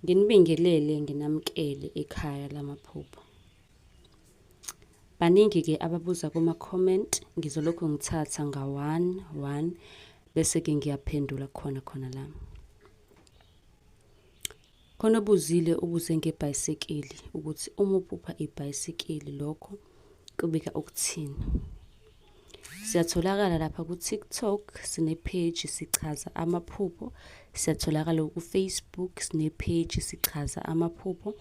Nginibingelele nginamkele ekhaya lamaphupho. Baningi-ke ababuza kuma-comment, ngizolokhu ngithatha nga-1 bese-ke ngiyaphendula khona la. Khona ubuze ngebhayisikili ukuthi uma uphupha ibhayisikili lokho kubika ukuthini. Siyatholakala lapha ku-TikTok, sine-page sichaza amaphupho. Siyatholakala ku-Facebook, sine-page sichaza amaphupho.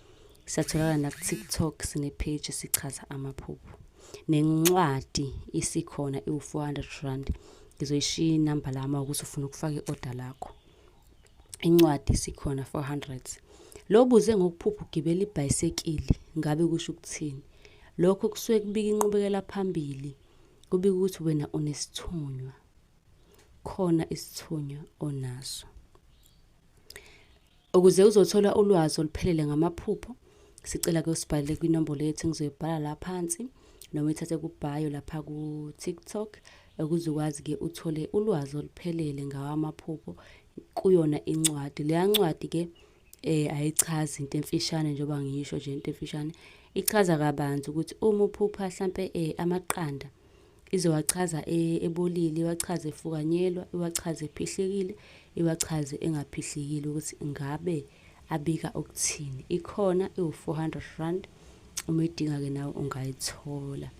Siyatholakala naku-TikTok, sine-page sichaza amaphupho. Nencwadi isikhona iwu-R400. Ngizoyishiya inamba lami ukuthi ufuna ukufaka i-order lakho. Incwadi isikhona 400. Lo buze ngokuphupha ugibela ibhayisikili, ngabe kusho ukuthini? Lokho kusuke kubika inqubekela phambili. Kubika ukuthi wena unesithunywa. Khona isithunywa onaso. Ukuze uzothola ulwazi oluphelele ngamaphupho, sicela ke usibhalele kwinombolo yethu engizoyibhala la phansi, noma uyithathe ku-bio lapha ku-TikTok, ukuze ukwazi ke uthole ulwazi oluphelele ngawamaphupho kuyona incwadi. Leya ncwadi ke ayichazi into emfishane njengoba ngisho nje into emfishane. Ichaza kabanzi ukuthi uma uphupha mhlambe amaqanda, izowachaza ebolile, iwachaze efukanyelwa, iwachaze ephihlekile, iwachaze engaphihlekile ukuthi ngabe abika ukuthini. Ikhona iwu-R400. Uma uyidinga-ke nawe ungayithola.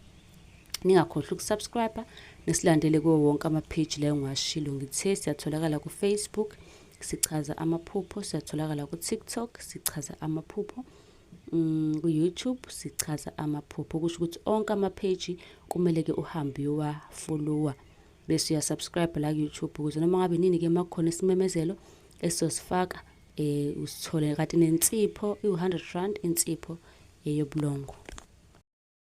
Ningakhohlwa ukusubscribe nesilandele kuwo wonke ama-page la engiwashilo. Ngithe siyatholakala ku-Facebook, sichaza amaphupho. Siyatholakala ku-TikTok, sichaza amaphupho. Ku-YouTube sichaza amaphupho. Kusho ukuthi onke ama-page kumele ke uhambe uyawa-followa bese uyasubscribe la ku-YouTube ukuze noma ngabe nini-ke makukhona isimemezelo esizosifaka usithole. Kanti nensipho iwu-R100 insipho yobulongo.